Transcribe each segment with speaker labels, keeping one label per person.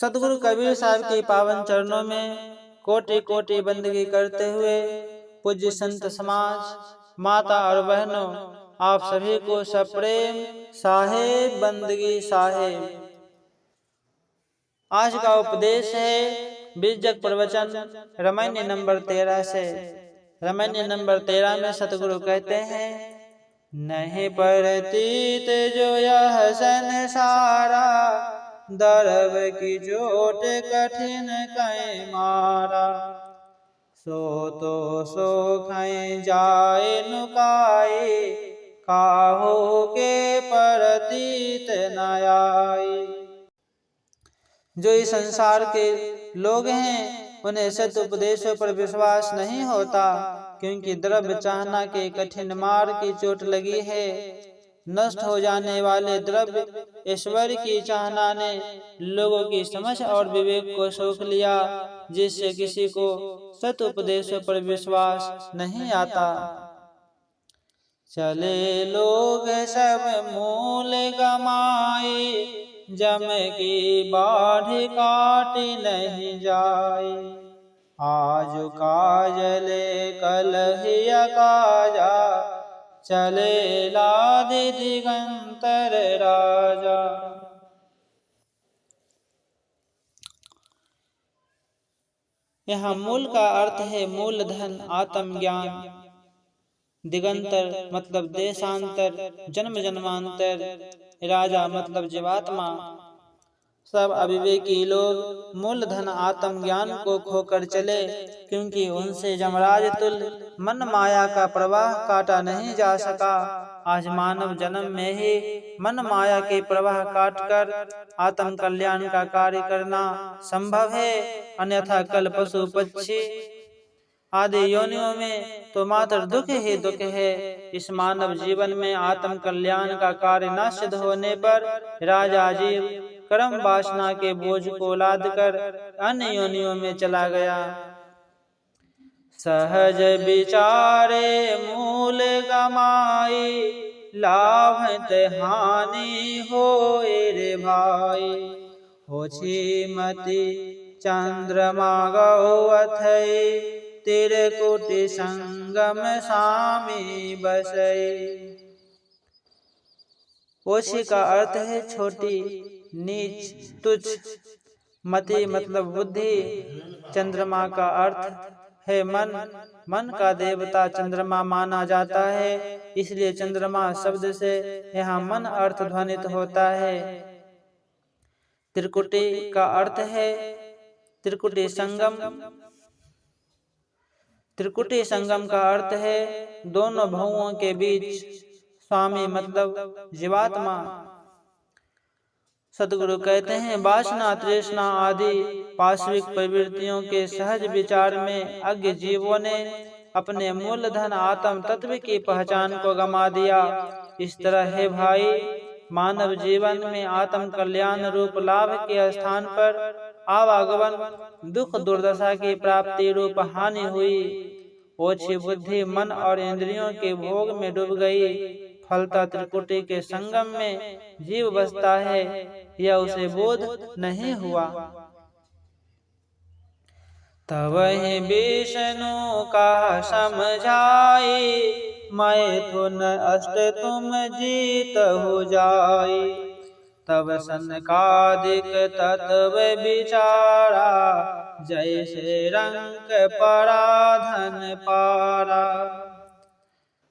Speaker 1: सतगुरु कबीर साहब के पावन चरणों में कोटि कोटि बंदगी करते हुए पूज्य संत समाज, माता और बहनों, आप सभी को सप्रेम साहेब बंदगी साहेब। आज का उपदेश है बीजक प्रवचन रामायण नंबर 13 से। रामायण नंबर 13 में सतगुरु कहते हैं, नहीं परतीत जो यह संसारा, दरब की चोट कठिन कहीं मारा, सो तो सो खै जाए नुकाई, काहो के परतीत न आई। जो इस संसार के लोग हैं उन्हें सत्य उपदेशों पर विश्वास नहीं होता, क्योंकि द्रव्य चाहना के कठिन मार की चोट लगी है। नष्ट हो जाने वाले द्रव्य ईश्वर की चाहना ने लोगों की समझ और विवेक को सोख लिया, जिससे किसी को सत्य उपदेशों पर विश्वास नहीं आता। चले लोग सब मूल गमाए, जम की बाढ़ काट नहीं जाए, आज काजले कल ही काजा, चले लादि दिगंतर राजा। यहाँ मूल का अर्थ है मूलधन, आत्मज्ञान। दिगंतर मतलब देशांतर, जन्म जन्मांतर। राजा मतलब जीवात्मा। सब अविवेकी लोग मूलधन आत्मज्ञान को खोकर चले, क्योंकि उनसे जमराज तुल्य मन माया का प्रवाह काटा नहीं जा सका। आज मानव जन्म में ही मन माया के प्रवाह काटकर आत्म कल्याण का कार्य करना संभव है, अन्यथा कल पशु पक्षी आदि योनियों में तो मात्र दुख ही दुख है। इस मानव जीवन में आत्म कल्याण का कार्य न सिद्ध होने पर राजा जीव कर्म वासना के बोझ को लाद कर अन्य योनियों में चला गया। सहज विचारे मूल गमाई, लाभ हानि होए रे भाई, होछि मति चंद्रमा गौ अथई, त्रिकुटि संगम सामी बसई। ओछी का अर्थ है छोटी, नीच, तुच्छ। मति मतलब बुद्धि। चंद्रमा का अर्थ है मन। मन का देवता चंद्रमा माना जाता है, इसलिए चंद्रमा शब्द से यहाँ मन अर्थ ध्वनित होता है। त्रिकुटि का अर्थ है त्रिकुटि संगम। त्रिकुटि संगम का अर्थ है दोनों भवों के बीच। स्वामी मतलब जीवात्मा। सतगुरु कहते हैं, वासना तृष्णा आदि पाश्विक प्रवृत्तियों के सहज विचार में अज्ञ जीवों ने अपने मूलधन आत्म तत्व की पहचान को गमा दिया। इस तरह है भाई, मानव जीवन में आत्म कल्याण रूप लाभ के स्थान पर आवागमन दुख दुर्दशा की प्राप्ति रूप हानि हुई। ओछी बुद्धि मन और इंद्रियों के भोग में डूब गई। फलता त्रिकुटि के संगम में जीव बसता है, यह उसे बोध नहीं हुआ। तब ही विष्णु का समझाई, मैथुन अष्ट तुम जीत हो जाई, तब सनकादिक तत्व विचारा, जैसे रंग पराधन पारा।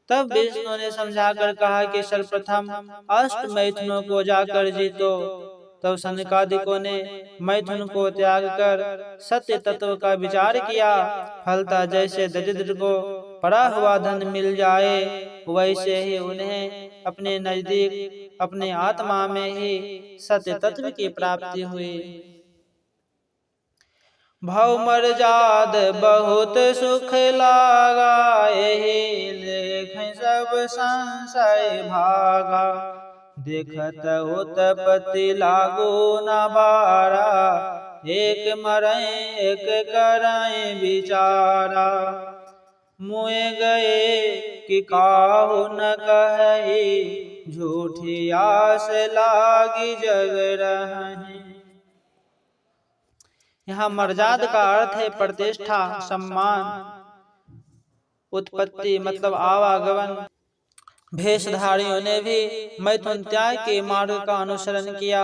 Speaker 1: तब विष्णु ने समझाकर कहा कि सर्वप्रथम अष्ट मैथुनों को जाकर जीतो। तब सनकादिकों ने मैथुन को त्याग कर सत्य तत्व का विचार किया। फलता जैसे दरिद्र को पड़ा हुआ धन मिल जाए, वैसे ही उन्हें अपने नजदीक अपने आत्मा में ही सत्य तत्व की प्राप्ति हुई। भव मर्जाद बहुत सुख लागा, यही लेख सब संशय भागा, देखत उत्पत्ति लागू न बारा, एक मरई एक करई विचारा, मुए गए कि काहू न कही, झूठी आस लागी जग रही। यहाँ मर्याद का अर्थ है प्रतिष्ठा, सम्मान। उत्पत्ति मतलब आवागमन। भेषधारियों ने भी मैथुन त्याग के मार्ग का अनुसरण किया,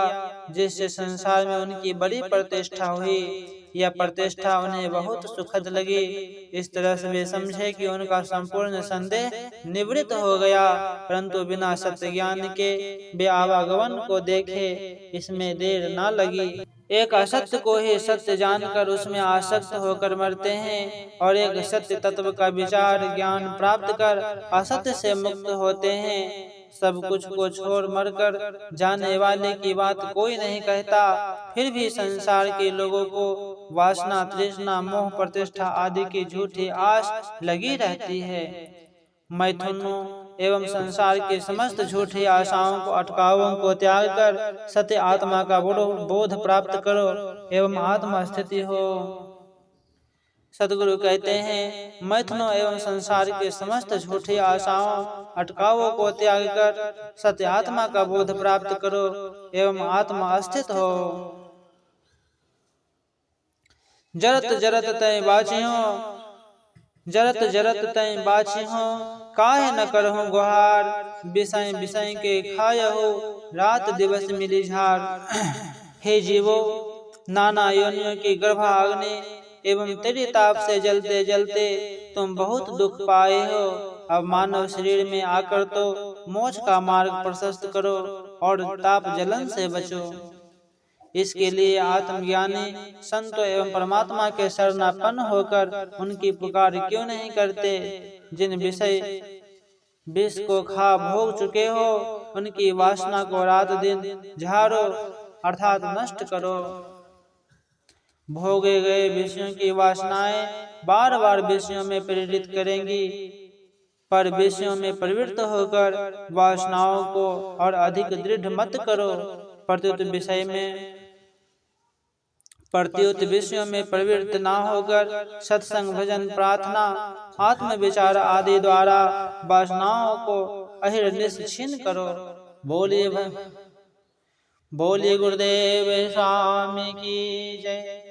Speaker 1: जिससे संसार में उनकी बड़ी प्रतिष्ठा हुई। यह प्रतिष्ठा उन्हें बहुत सुखद लगी। इस तरह से वे समझे कि उनका संपूर्ण संदेह निवृत्त हो गया, परंतु बिना सत्य ज्ञान के वे आवागमन को देखे, इसमें देर न लगी। एक असत्य को ही सत्य जानकर उसमें आसक्त होकर मरते हैं, और एक सत्य तत्व का विचार ज्ञान प्राप्त कर असत्य से मुक्त होते हैं। सब कुछ को छोड़ मरकर जाने वाले की बात कोई नहीं कहता, फिर भी संसार के लोगों को वासना, तृष्णा, मोह, प्रतिष्ठा आदि की झूठी आस लगी रहती है। मैथुनों एवं संसार के समस्त झूठी आशाओं को, अटकावों को त्याग कर सत्य आत्मा का बोध प्राप्त करो एवं आत्मा स्थिति हो। सदगुरु कहते हैं, मैथुनों एवं संसार के समस्त झूठी आशाओं, अटकावों को त्याग कर सत्य आत्मा का बोध प्राप्त करो एवं आत्मा स्थित हो। जरत जरत तय बाचियों, जरत जरत तय बाचियों, काहे न करहु गुहार, विषय विषय के खायहु, रात दिवस मिली झार। हे जीवो, नाना योनियों की गर्भाग्नि एवं तेरी ताप से जलते जलते तुम बहुत दुख पाए हो। अब मानव शरीर में आकर तो मोक्ष का मार्ग प्रशस्त करो और ताप जलन से बचो। इसके लिए आत्मज्ञानी संतों एवं परमात्मा के शरणापन्न होकर उनकी पुकार क्यों नहीं करते। जिन विषय विष को खा भोग चुके हो, उनकी वासना को रात दिन झाड़ो अर्थात नष्ट करो। भोगे गए विषयों की वासनाएं बार बार विषयों में प्रेरित करेंगी, पर विषयों में प्रवृत्त होकर वासनाओं को और अधिक दृढ़ मत करो। प्रत्युत विषयों में प्रवृत्त न होकर सत्संग, भजन, प्रार्थना, आत्म विचार आदि द्वारा वासनाओं को अहिर्निश छीन करो। बोलिए गुरुदेव स्वामी की जय।